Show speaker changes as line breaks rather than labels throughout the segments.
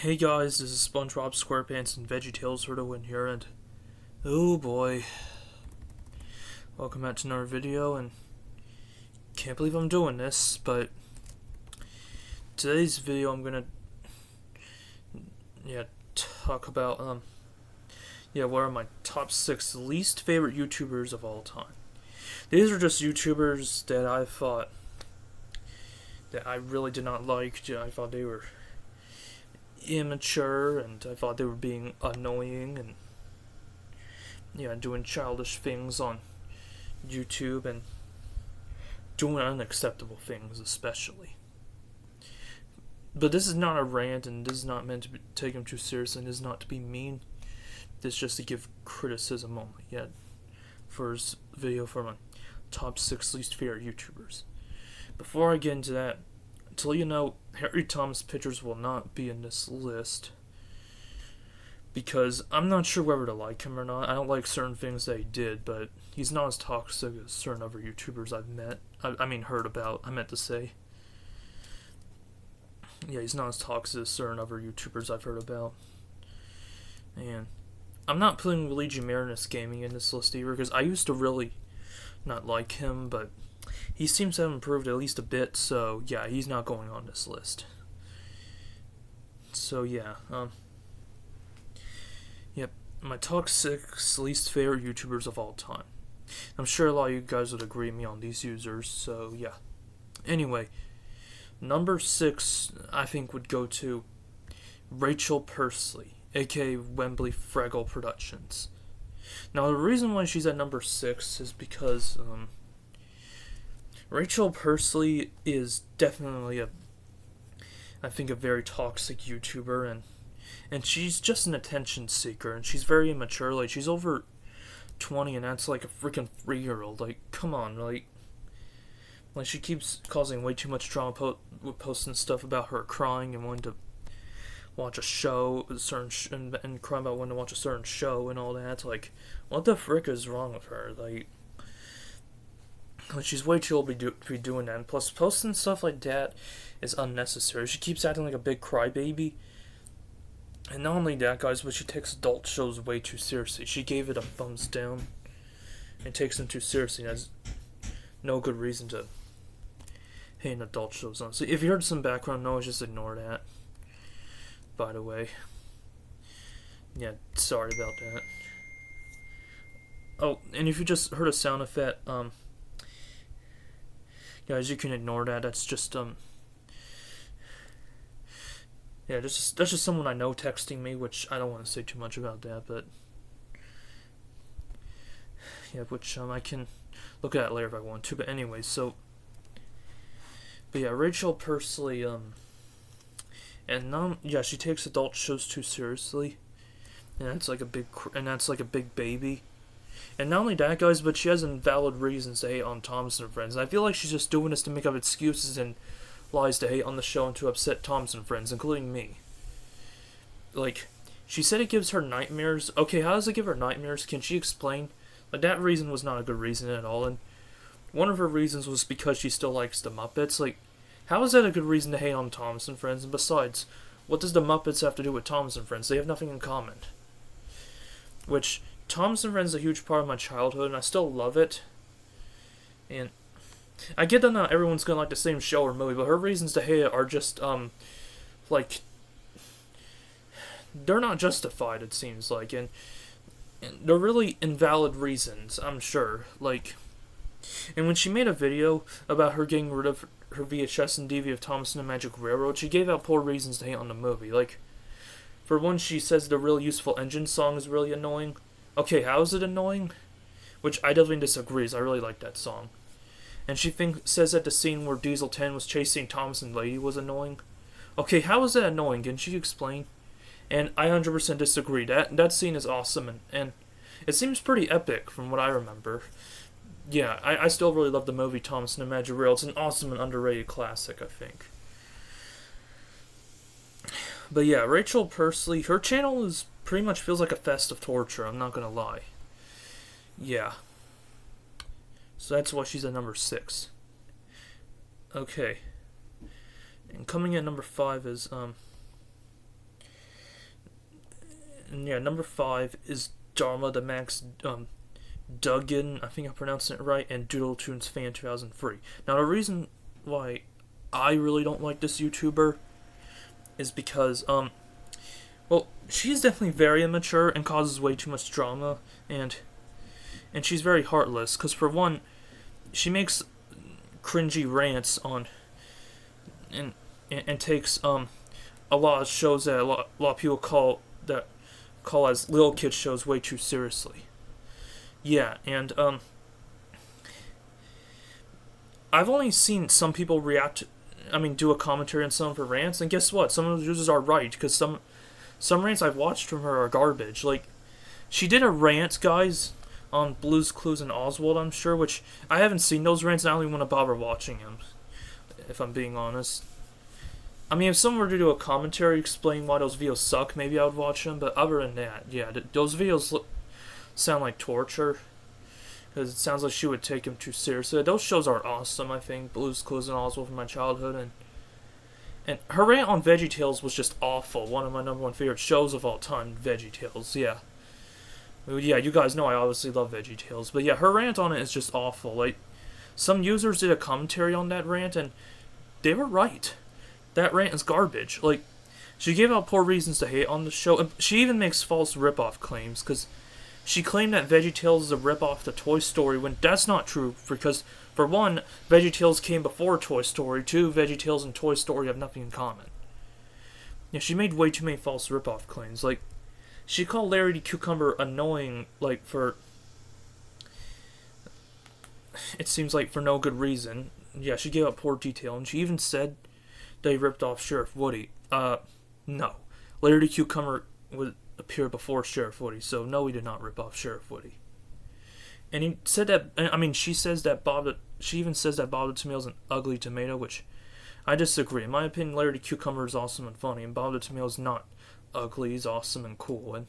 Hey guys, this is SpongeBob SquarePants and VeggieTales Win here, and oh boy, welcome back to another video. And can't believe I'm doing this, but today's video I'm gonna talk about what are my top 6 least favorite YouTubers of all time. These are just YouTubers that I thought that I really did not like. I thought they were immature, and I thought they were being annoying and doing childish things on YouTube and doing unacceptable things especially. But this is not a rant, and this is not meant to be taken too seriously, and this is not to be mean. This is just to give criticism only. For this video for my top 6 least favorite YouTubers. Before I get into that, to let you know, Harry Thomas pictures will not be in this list because I'm not sure whether to like him or not. I don't like certain things that he did, but he's not as toxic as certain other YouTubers I've heard about. I meant to say. Yeah, he's not as toxic as certain other YouTubers I've heard about. And I'm not putting Luigi Marinus Gaming in this list either because I used to really not like him, but he seems to have improved at least a bit, so yeah, he's not going on this list. So yeah, my top 6 least favorite YouTubers of all time. I'm sure a lot of you guys would agree with me on these users, so yeah. Anyway, number 6 I think would go to Rachel Pursley, aka Wembley Fraggle Productions. Now the reason why she's at number 6 is because Rachel Pursley is definitely a very toxic YouTuber, and she's just an attention seeker, and she's very immature. Like, she's over 20, and that's like a freaking 3-year-old. Like, come on, like she keeps causing way too much drama with posting stuff about her crying and wanting to watch a show, and crying about wanting to watch a certain show and all that. Like, what the frick is wrong with her? Like she's way too old to be doing that, and plus posting stuff like that is unnecessary. She keeps acting like a big crybaby, and not only that, guys, but she takes adult shows way too seriously. She gave it a thumbs down and takes them too seriously. There's no good reason to hate an adult shows on. So if you heard some background noise, just ignore that, by the way. Yeah, sorry about that. Oh, and if you just heard a sound effect, guys, you can ignore that. That's just that's just someone I know texting me, which I don't want to say too much about that, but yeah, which I can look at it later if I want to. But anyway, Rachel Pursley, she takes adult shows too seriously, and that's like a big baby. And not only that, guys, but she has invalid reasons to hate on Thomas and Friends. And I feel like she's just doing this to make up excuses and lies to hate on the show and to upset Thomas and Friends, including me. Like, she said it gives her nightmares. Okay, how does it give her nightmares? Can she explain? Like, that reason was not a good reason at all. And one of her reasons was because she still likes the Muppets. Like, how is that a good reason to hate on Thomas and Friends? And besides, what does the Muppets have to do with Thomas and Friends? They have nothing in common. Which, Thomas and Friends is a huge part of my childhood, and I still love it. And I get that not everyone's gonna like the same show or movie, but her reasons to hate it are just, they're not justified, it seems like, and they're really invalid reasons, I'm sure. Like, and when she made a video about her getting rid of her VHS and DVD of Thomas and the Magic Railroad, she gave out poor reasons to hate on the movie. Like, for one, she says the Really Useful Engine song is really annoying. Okay, how is it annoying? Which I definitely disagree, as I really like that song. And she says that the scene where Diesel 10 was chasing Thomas and Lady was annoying. Okay, how is that annoying? Can she explain? And I 100% disagree. That scene is awesome, and it seems pretty epic from what I remember. Yeah, I still really love the movie Thomas and the Magic Railroad. It's an awesome and underrated classic, I think. But yeah, Rachel Pursley, her channel pretty much feels like a fest of torture, I'm not gonna lie. Yeah. So that's why she's at number 6. Okay. And coming in number 5 is And yeah, number 5 is Dharma the Max, Duggan, I think I'm pronouncing it right, and Doodle Tunes Fan 2003. Now, the reason why I really don't like this YouTuber is because, well, she's definitely very immature and causes way too much drama, and she's very heartless, because for one, she makes cringy rants on, and takes, a lot of shows that a lot of people call as little kid shows way too seriously. Yeah, and I've only seen some people do a commentary on some of her rants, and guess what? Some of those users are right, because some rants I've watched from her are garbage. Like, she did a rant, guys, on Blue's Clues and Oswald, I'm sure, which I haven't seen those rants, and I don't even want to bother watching them, if I'm being honest. I mean, if someone were to do a commentary explaining why those videos suck, maybe I would watch them, but other than that, yeah, those videos sound like torture, because it sounds like she would take them too seriously. Those shows are awesome, I think, Blue's Clues and Oswald from my childhood, and her rant on VeggieTales was just awful. One of my number 1 favorite shows of all time, VeggieTales, yeah. Yeah, you guys know I obviously love VeggieTales, but yeah, her rant on it is just awful. Like, some users did a commentary on that rant, and they were right. That rant is garbage. Like, she gave out poor reasons to hate on the show, and she even makes false rip-off claims, because she claimed that VeggieTales is a rip-off to Toy Story, when that's not true, because, for one, VeggieTales came before Toy Story. 2, VeggieTales and Toy Story have nothing in common. Yeah, she made way too many false rip-off claims. Like, she called Larry the Cucumber annoying, like, it seems like for no good reason. Yeah, she gave out poor detail, and she even said they ripped off Sheriff Woody. No. Larry the Cucumber would appear before Sheriff Woody, so no, he did not rip off Sheriff Woody. And he said that, she says that she even says that Bob the Tomato is an ugly tomato, which I disagree. In my opinion, Larry the Cucumber is awesome and funny, and Bob the Tomato is not ugly, he's awesome and cool. And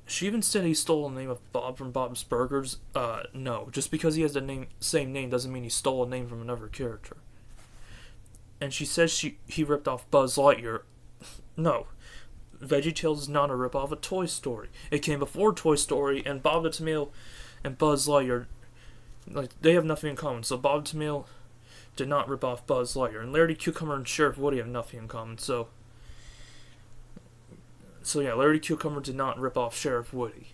she even said he stole the name of Bob from Bob's Burgers. No. Just because he has the same name doesn't mean he stole a name from another character. And she says he ripped off Buzz Lightyear. No. VeggieTales is not a rip-off of Toy Story. It came before Toy Story, and Bob the Tomato and Buzz Lightyear, like, they have nothing in common. So Bob the Tomato did not rip off Buzz Lightyear, and Larry the Cucumber and Sheriff Woody have nothing in common. So yeah, Larry the Cucumber did not rip off Sheriff Woody.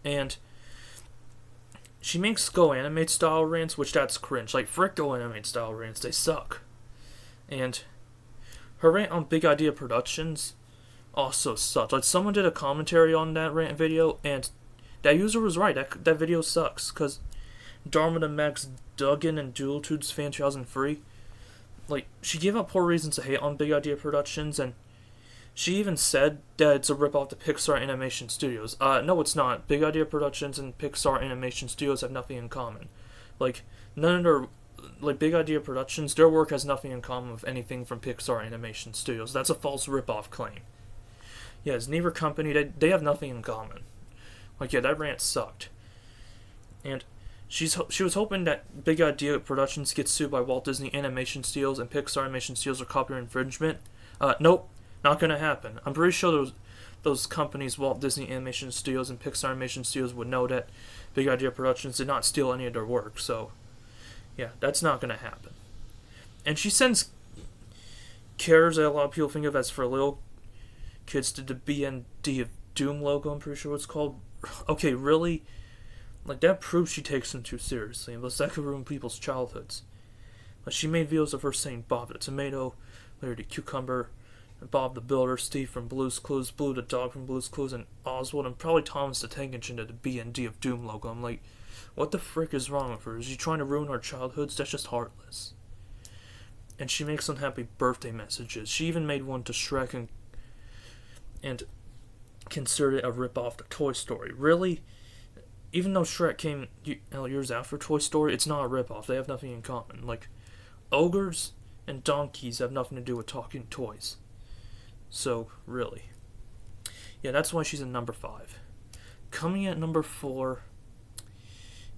And she makes Go Animate style rants, which that's cringe. Like, frick Go Animate style rants, they suck. And her rant on Big Idea Productions also sucked. Like, someone did a commentary on that rant video, and that user was right. That video sucks, because Dharma the Max, Duggan, and Doodle Tunes Fan 2003, like, she gave out poor reasons to hate on Big Idea Productions, and she even said that it's a ripoff to Pixar Animation Studios. No, it's not. Big Idea Productions and Pixar Animation Studios have nothing in common. Like, Big Idea Productions, their work has nothing in common with anything from Pixar Animation Studios. That's a false ripoff claim. Yeah, it's neither company. They have nothing in common. Like, yeah, that rant sucked. And she was hoping that Big Idea Productions gets sued by Walt Disney Animation Studios and Pixar Animation Studios for copyright infringement. Nope. Not gonna happen. I'm pretty sure those companies, Walt Disney Animation Studios and Pixar Animation Studios, would know that Big Idea Productions did not steal any of their work, so yeah, that's not gonna happen. And she sends cares that a lot of people think of as for little kids to the BND of Doom logo, I'm pretty sure it's called. Okay, really? Like, that proves she takes them too seriously, unless that could ruin people's childhoods. Like, she made videos of her saying Bob the Tomato, Larry the Cucumber, Bob the Builder, Steve from Blue's Clues, Blue the Dog from Blue's Clues, and Oswald, and probably Thomas the Tank Engine to the BND of Doom logo. I'm like, what the frick is wrong with her? Is she trying to ruin our childhoods? That's just heartless. And she makes unhappy birthday messages. She even made one to Shrek and considered it a rip-off to Toy Story. Really? Even though Shrek came years after Toy Story, it's not a rip-off. They have nothing in common. Like, ogres and donkeys have nothing to do with talking toys. So, really. Yeah, that's why she's in number 5. Coming at number 4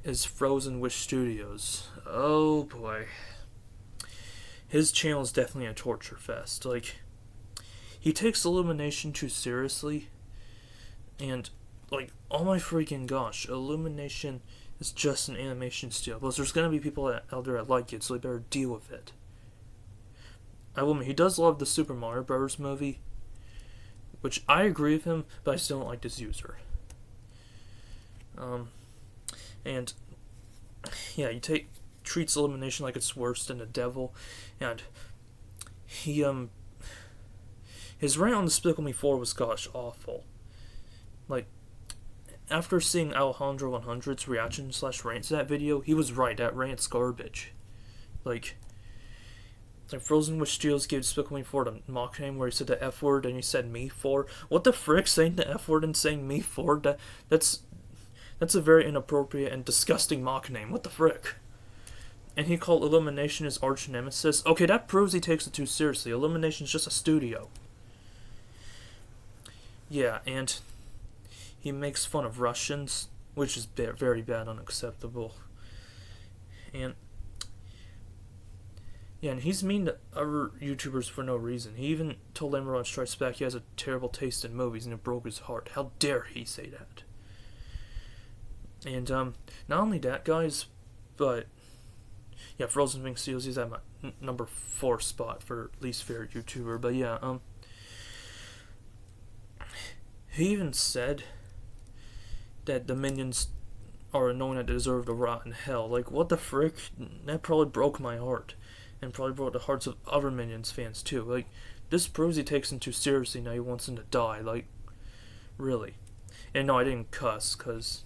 is Frozen Wish Studios. Oh boy. His channel is definitely a torture fest. Like, he takes Illumination too seriously, And, like, oh my freaking gosh, Illumination is just an animation style. Plus, there's gonna be people out there that like it, so they better deal with it. I will admit, he does love the Super Mario Bros. Movie, which I agree with him, but I still don't like this user. And yeah, he treats Illumination like it's worse than the devil, and he his rant on Despicable Me 4 was gosh awful. Like, after seeing Alejandro 100's reaction / rant to that video, he was right. That rant's garbage. Like Frozen Wish Studios gave Despicable Me 4 the mock name where he said the F word and he said me 4. What the frick, saying the F word and saying me 4? That's a very inappropriate and disgusting mock name. What the frick? And he called Illumination his arch nemesis. Okay, that proves he takes it too seriously. Illumination's just a studio. Yeah, and he makes fun of Russians, which is very bad, unacceptable. And yeah, and he's mean to other YouTubers for no reason. He even told Emerald Strikes Back he has a terrible taste in movies and it broke his heart. How dare he say that? And not only that, guys, but yeah, Frozen Wing Steals, he's at my number 4 spot for least favorite YouTuber. But yeah, he even said that the minions are annoying that deserve to rot in hell. Like, what the frick? That probably broke my heart. And probably broke the hearts of other Minions fans too. Like, this proves he takes them too seriously. Now he wants them to die. Like, really. And no, I didn't cuss, cause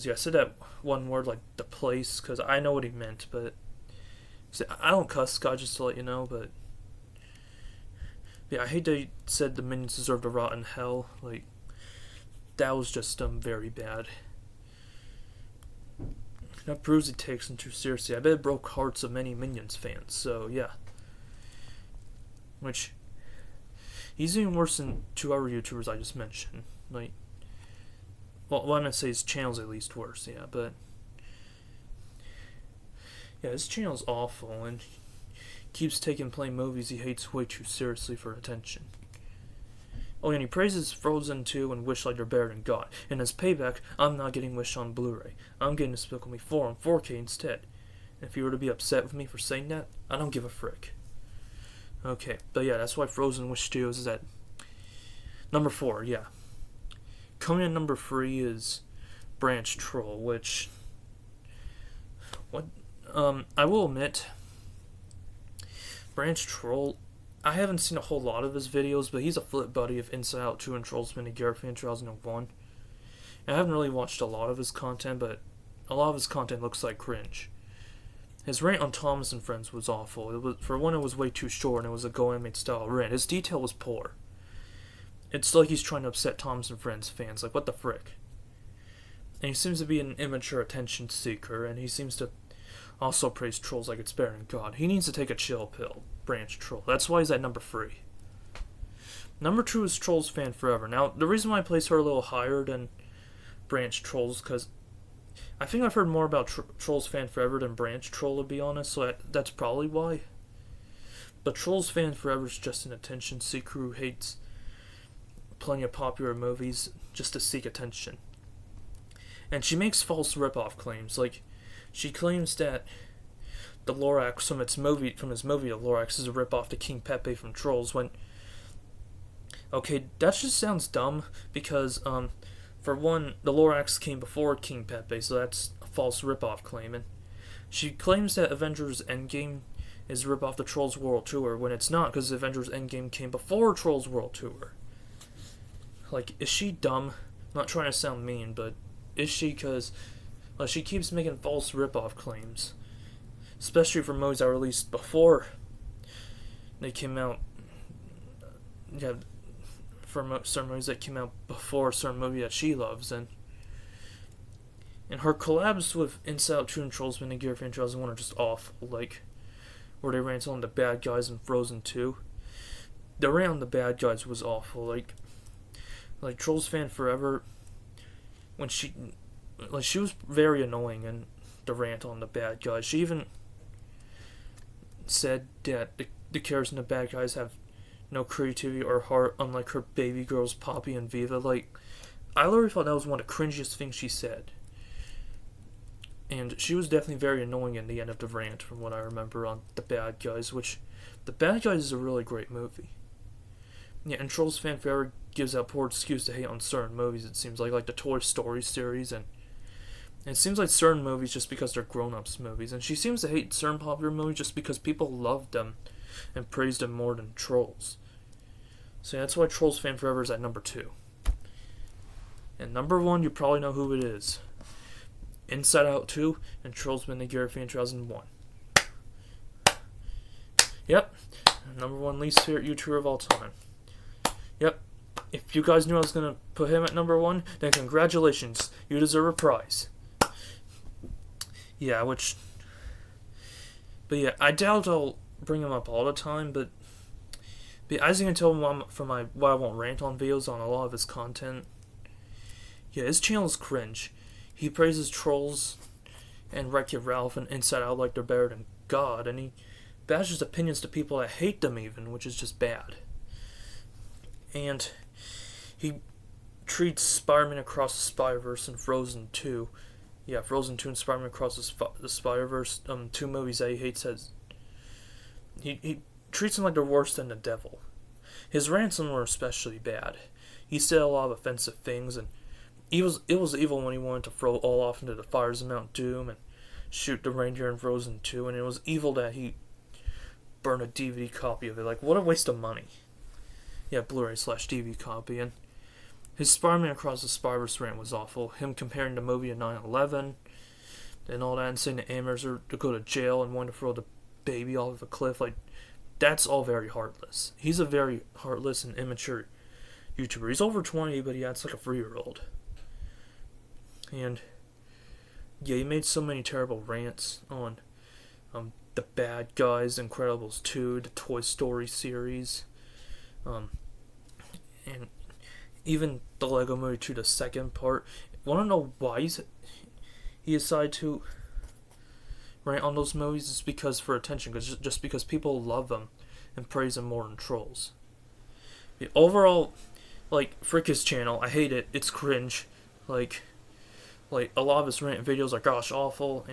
yeah, I said that one word, like, the place, cause I know what he meant, but I don't cuss, God, just to let you know, but yeah, I hate that he said the minions deserve to rot in hell. Like, that was just very bad. That proves he takes them too seriously. I bet it broke hearts of many Minions fans, so yeah. Which, he's even worse than 2 other YouTubers I just mentioned. Like, well, I'm gonna say his channel's at least worse, yeah, but yeah, his channel's awful, and he keeps taking plain movies he hates way too seriously for attention. Oh, and he praises Frozen 2 and Wish like they're better than God. And as payback, I'm not getting Wish on Blu-ray. I'm getting Despicable Me 4 on 4K instead. And if you were to be upset with me for saying that, I don't give a frick. Okay, but yeah, that's why Frozen Wish Studios is at number 4, yeah. Coming in number 3 is Branch Troll, which... I will admit, Branch Troll... I haven't seen a whole lot of his videos, but he's a flip buddy of Inside Out 2 and Trolls Mini Garfield in 2001. And I haven't really watched a lot of his content, but a lot of his content looks like cringe. His rant on Thomas and Friends was awful. For one, it was way too short, and it was a Go Animate style rant. His detail was poor. It's like he's trying to upset Thomas and Friends fans. Like, what the frick? And he seems to be an immature attention seeker, and he seems to also praise Trolls like it's better than God. He needs to take a chill pill. Branch Troll. That's why he's at number 3. Number 2 is Trolls Fan Forever. Now, the reason why I place her a little higher than Branch Trolls, because I think I've heard more about Trolls Fan Forever than Branch Troll, to be honest, so that's probably why. But Trolls Fan Forever is just an attention seeker who hates plenty of popular movies just to seek attention. And she makes false rip-off claims. Like, she claims that the Lorax from his movie, The Lorax, is a rip-off to King Pepe from Trolls, when... Okay, that just sounds dumb, because, for one, the Lorax came before King Pepe, so that's a false rip-off claim, and she claims that Avengers Endgame is a rip-off the Trolls World Tour, when it's not, because Avengers Endgame came before Trolls World Tour. Like, is she dumb? I'm not trying to sound mean, but is she? Because she keeps making false rip-off claims. Especially for movies that were released before they came out. Yeah, for certain movies that came out before a certain movie that she loves. And her collabs with Inside Out 2 and Trolls Mini Gear Fan 2001 are just awful. Like, where they rant on the bad guys in Frozen 2. The rant on the bad guys was awful. Like Trolls Fan Forever, when she was very annoying in the rant on the bad guys. She even said that the characters and the bad guys have no creativity or heart, unlike her baby girls Poppy and Viva. Like, I literally thought that was one of the cringiest things she said. And she was definitely very annoying in the end of the rant, from what I remember on The Bad Guys, which, The Bad Guys is a really great movie. Yeah, and Trolls fan forever gives out poor excuse to hate on certain movies, it seems like the Toy Story series, and it seems like certain movies just because they're grown-ups movies, and she seems to hate certain popular movies just because people love them and praise them more than Trolls. So yeah, that's why Trolls fan forever is at number 2. And number 1, you probably know who it is. Inside Out 2 and Trolls Been the Gear Fan 2001. Yep, number 1 least favorite YouTuber of all time. Yep, if you guys knew I was going to put him at number 1, then congratulations, you deserve a prize. Yeah, but yeah, I doubt I'll bring him up all the time, but as you can tell from why I won't rant on videos on a lot of his content, yeah, his channel is cringe. He praises Trolls and Wreck-It Ralph and Inside Out like they're better than God, and he bashes opinions to people that hate them even, which is just bad. And he treats Spider-Man Across the Spider-Verse and Frozen 2. Yeah, Frozen 2 and Spider-Man Across the Spider-Verse, 2 movies that he hates, he treats them like they're worse than the devil. His rants on them were especially bad. He said a lot of offensive things, and it was evil when he wanted to throw all off into the fires of Mount Doom and shoot the reindeer in Frozen 2, and it was evil that he burned a DVD copy of it. Like, what a waste of money. Yeah, Blu-ray/DVD copy. And his Spider-Man Across the Spider-Verse rant was awful. Him comparing the movie to 9/11 and all that, and saying the Amers are to go to jail and wanting to throw the baby off of a cliff. Like, that's all very heartless. He's a very heartless and immature YouTuber. He's over 20, but he acts like a 3-year-old. And yeah, he made so many terrible rants on The Bad Guys, Incredibles 2, the Toy Story series, and even the Lego Movie 2, the second part. Want to know why he decided to rant on those movies? It's because for attention, just because people love them and praise them more than Trolls. The overall, frick his channel. I hate it. It's cringe. Like a lot of his rant videos are gosh awful,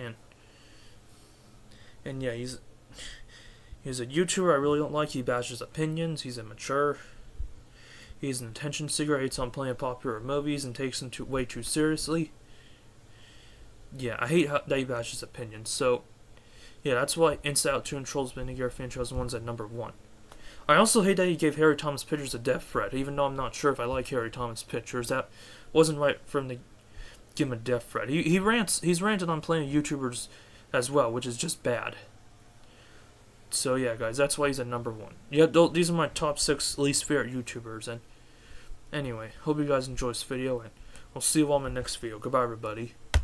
and yeah, he's a YouTuber I really don't like. He bashes opinions. He's immature. He's an attention seeker. Hates on playing popular movies and takes them way too seriously. Yeah, I hate that he bashes opinions. So yeah, that's why Inside Out 2 and Trolls Been the Gear Fan 2001's at number 1. I also hate that he gave Harry Thomas Pictures a death threat, even though I'm not sure if I like Harry Thomas Pictures. That wasn't right for him to give him a death threat. He's ranted on playing YouTubers as well, which is just bad. So yeah, guys, that's why he's at number 1. Yeah, these are my top 6 least favorite YouTubers. And anyway, hope you guys enjoyed this video, and I'll see you all in my next video. Goodbye, everybody.